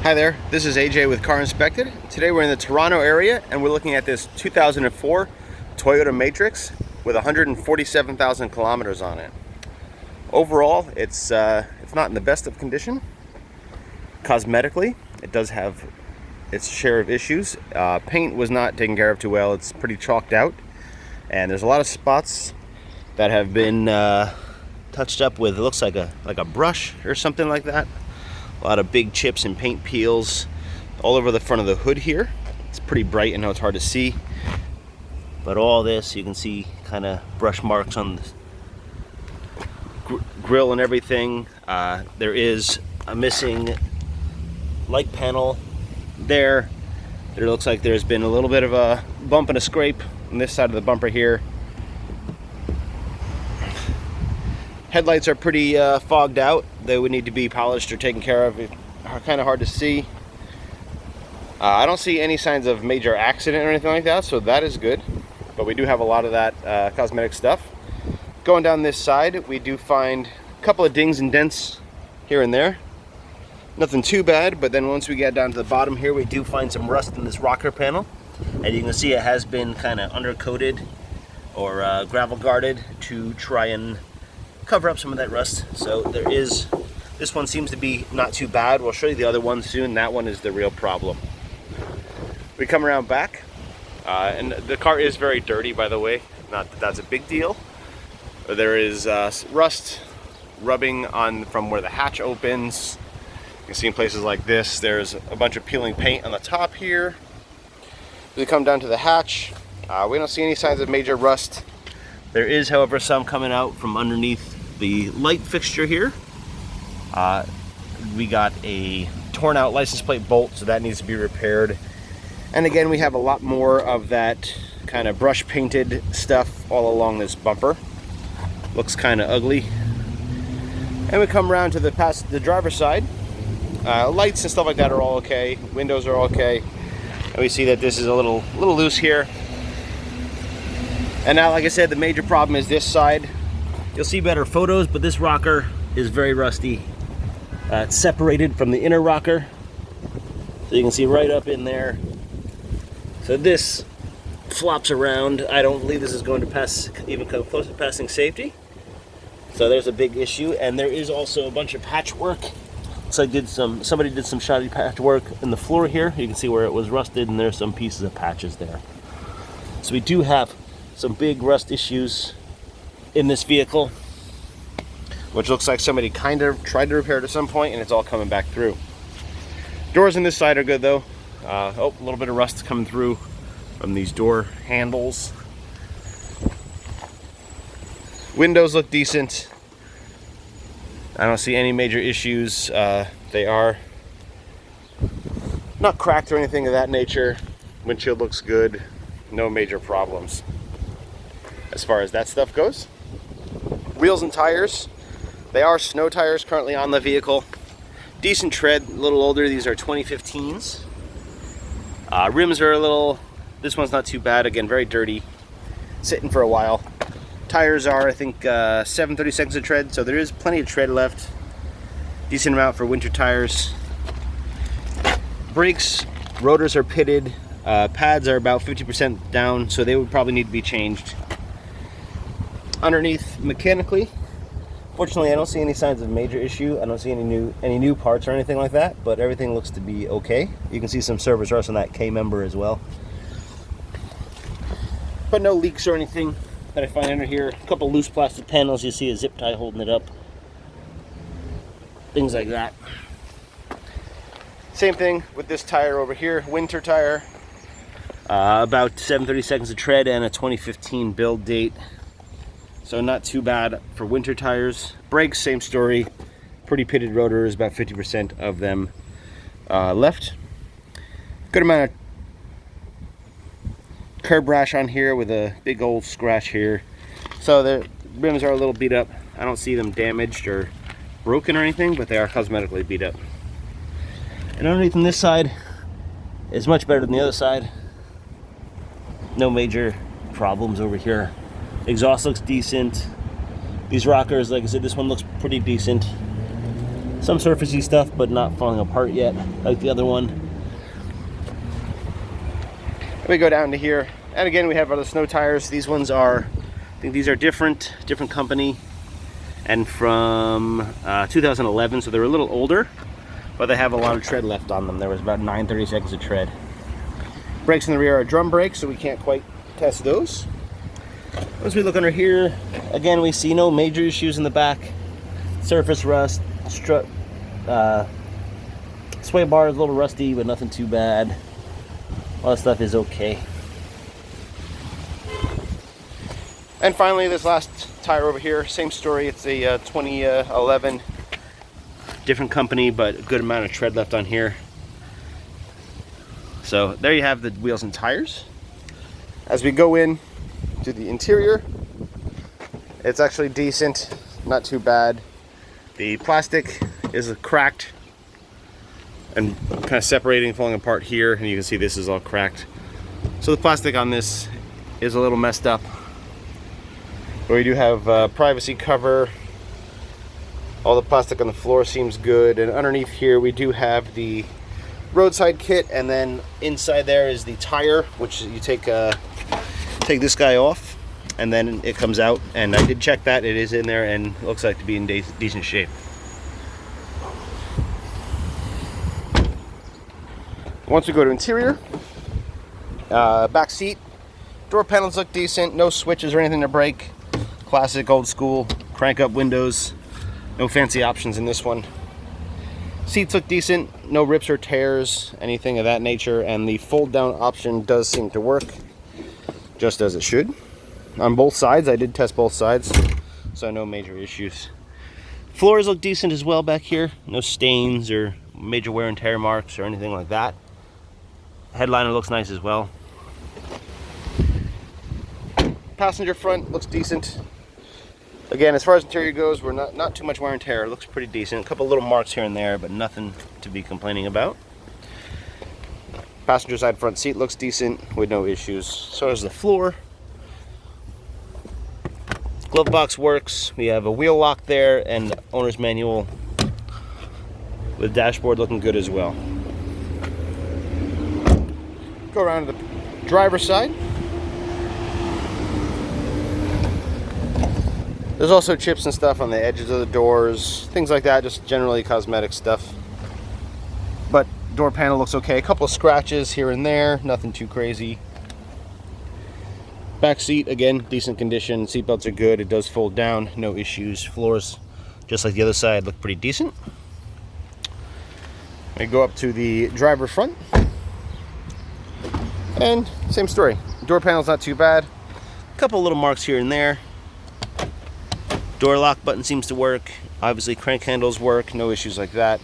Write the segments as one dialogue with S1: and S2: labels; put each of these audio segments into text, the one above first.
S1: Hi there, this is AJ with Car Inspected. Today we're in the Toronto area and we're looking at this 2004 Toyota Matrix with 147,000 kilometers on it. Overall, it's not in the best of condition. Cosmetically, it does have its share of issues. Paint was not taken care of too well. It's pretty chalked out, and there's a lot of spots that have been touched up with, it looks like a brush or something like that. A lot of big chips and paint peels all over the front of the hood here. It's pretty bright. I know it's hard to see, but all this, you can see kind of brush marks on the grill and everything. There is a missing light panel there. There looks like there's been a little bit of a bump and a scrape on this side of the bumper here. Headlights are pretty fogged out. They would need to be polished or taken care of. It's kind of hard to see. I don't see any signs of major accident or anything like that, so that is good. But we do have a lot of that cosmetic stuff. Going down this side, we do find a couple of dings and dents here and there. Nothing too bad, but then once we get down to the bottom here, we do find some rust in this rocker panel. And you can see it has been kind of undercoated or gravel guarded to try and cover up some of that rust. So there is, this one seems to be not too bad. We'll show you the other one soon. That one is the real problem. We come around back, and the car is very dirty, by the way. Not that that's a big deal. There is rust rubbing on from where the hatch opens. You can see in places like this, there's a bunch of peeling paint on the top here. As we come down to the hatch, we don't see any signs of major rust. There is, however, some coming out from underneath the light fixture here. We got a torn out license plate bolt, so that needs to be repaired. And again, we have a lot more of that kind of brush painted stuff all along this bumper. Looks kind of ugly. And we come around to the driver's side. Lights and stuff like that are all okay. Windows are okay. And we see that this is a little loose here. And now, like I said, the major problem is this side. You'll see better photos, but this rocker is very rusty. It's separated from the inner rocker. So you can see right up in there. So this flops around. I don't believe this is going to pass, even come close to passing safety. So there's a big issue. And there is also a bunch of patchwork. Looks like somebody did some shoddy patchwork in the floor here. You can see where it was rusted, and there's some pieces of patches there. So we do have some big rust issues in this vehicle, which looks like somebody kind of tried to repair it at some point, and it's all coming back through. Doors on this side are good though. Oh, a little bit of rust coming through from these door handles. Windows look decent. I don't see any major issues. They are not cracked or anything of that nature. Windshield looks good. No major problems as far as that stuff goes. Wheels and tires, they are snow tires currently on the vehicle. Decent tread, a little older. These are 2015s. Rims are this one's not too bad. Again, very dirty, sitting for a while. Tires are, I think, 7/32 of tread, so there is plenty of tread left. Decent amount for winter tires. Brakes, rotors are pitted. Pads are about 50% down, so they would probably need to be changed. Underneath, mechanically, fortunately, I don't see any signs of major issue. I don't see any new parts or anything like that, but everything looks to be okay. You can see some service rust on that K member as well, but no leaks or anything that I find under here. A couple loose plastic panels. You see a zip tie holding it up. Things like that. Same thing with this tire over here, winter tire. About 7/32 of tread and a 2015 build date. So not too bad for winter tires. Brakes, same story. Pretty pitted rotors, about 50% of them left. Good amount of curb rash on here with a big old scratch here. So the rims are a little beat up. I don't see them damaged or broken or anything, but they are cosmetically beat up. And underneath on this side is much better than the other side. No major problems over here. Exhaust looks decent. These rockers, like I said, this one looks pretty decent. Some surfacey stuff, but not falling apart yet, like the other one. We go down to here, and again we have other snow tires. These ones are, I think these are different company, and from 2011, so they're a little older, but they have a lot of tread left on them. There was about 9/32 of tread. Brakes in the rear are drum brakes, so we can't quite test those. Once we look under here, again we see no major issues in the back. Surface rust, strut, sway bar is a little rusty, but nothing too bad. All that stuff is okay. And finally, this last tire over here, same story. It's a 2011, different company, but a good amount of tread left on here. So there you have the wheels and tires. As we go in to the interior, it's actually decent, not too bad. The plastic is cracked and kind of separating, falling apart here, and you can see this is all cracked. So the plastic on this is a little messed up. But we do have privacy cover. All the plastic on the floor seems good, and underneath here we do have the Roadside Kit, and then inside there is the tire, which you take this guy off, and then it comes out. And I did check that; it is in there, and it looks like to be in decent shape. Once we go to interior, back seat, door panels look decent, no switches or anything to break. Classic old school crank up windows, no fancy options in this one. Seats look decent, no rips or tears, anything of that nature, and the fold down option does seem to work, just as it should. On both sides, I did test both sides, so no major issues. Floors look decent as well back here, no stains or major wear and tear marks or anything like that. Headliner looks nice as well. Passenger front looks decent. Again, as far as interior goes, we're not too much wear and tear. It looks pretty decent. A couple little marks here and there, but nothing to be complaining about. Passenger side front seat looks decent with no issues. So does the floor. Glove box works. We have a wheel lock there and owner's manual with dashboard looking good as well. Go around to the driver's side. There's also chips and stuff on the edges of the doors, things like that, just generally cosmetic stuff. But door panel looks okay. A couple of scratches here and there, nothing too crazy. Back seat, again, decent condition. Seatbelts are good. It does fold down, no issues. Floors, just like the other side, look pretty decent. We go up to the driver front. And same story. Door panel's not too bad. A couple little marks here and there. Door lock button seems to work. Obviously crank handles work, no issues like that.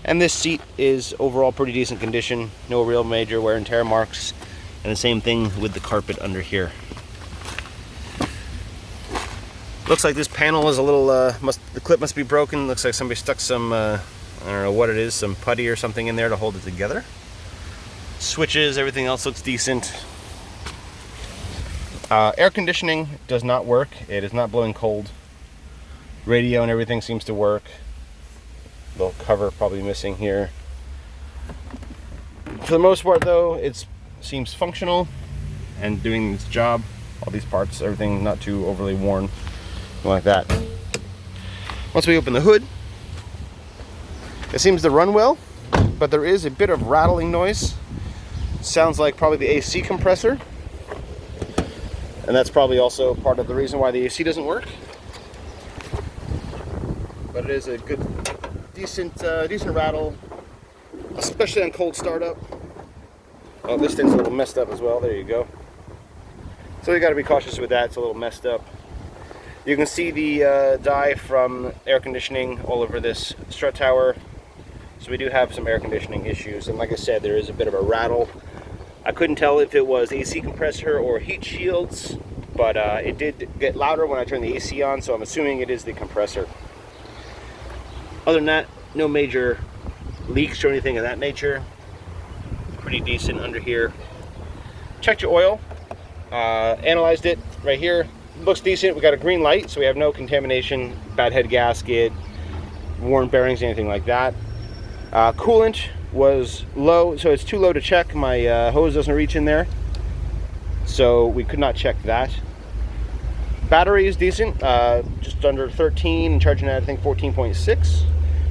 S1: And this seat is overall pretty decent condition. No real major wear and tear marks. And the same thing with the carpet under here. Looks like this panel is a little, the clip must be broken. Looks like somebody stuck some, I don't know what it is, some putty or something in there to hold it together. Switches, everything else looks decent. Air conditioning does not work. It is not blowing cold. Radio and everything seems to work. Little cover probably missing here. For the most part though, it seems functional and doing its job. All these parts, everything not too overly worn, like that. Once we open the hood, it seems to run well, but there is a bit of rattling noise. Sounds like probably the AC compressor. And that's probably also part of the reason why the AC doesn't work. But it is a good, decent rattle, especially on cold startup. Oh, this thing's a little messed up as well. There you go. So you got to be cautious with that. It's a little messed up. You can see the dye from air conditioning all over this strut tower. So we do have some air conditioning issues. And like I said, there is a bit of a rattle. I couldn't tell if it was AC compressor or heat shields, but it did get louder when I turned the AC on, so I'm assuming it is the compressor. Other than that, no major leaks or anything of that nature. Pretty decent under here. Checked your oil, analyzed it right here. Looks decent. We got a green light, so we have no contamination, bad head gasket, worn bearings, anything like that. Coolant was low, so it's too low to check. My hose doesn't reach in there, so we could not check that. Battery is decent, just under 13 and charging at I think 14.6.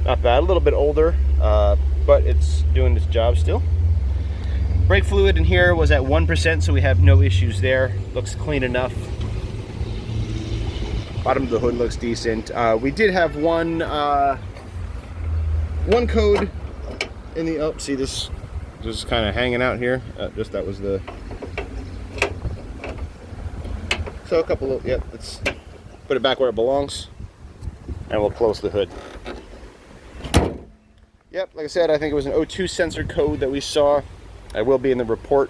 S1: Not bad, a little bit older, but it's doing its job still. Brake fluid in here was at 1%, so we have no issues there. Looks clean enough. Bottom of the hood looks decent. We did have one code in the, oh, see this just kind of hanging out here. Just that was the, so a couple of, yep, let's put it back where it belongs, and we'll close the hood. Yep, like I said, I think it was an O2 sensor code that we saw. I will be in the report.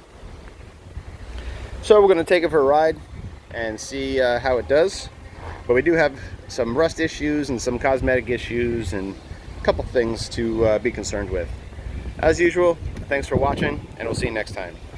S1: So we're going to take it for a ride and see how it does. But we do have some rust issues and some cosmetic issues and a couple things to be concerned with. As usual, thanks for watching, and we'll see you next time.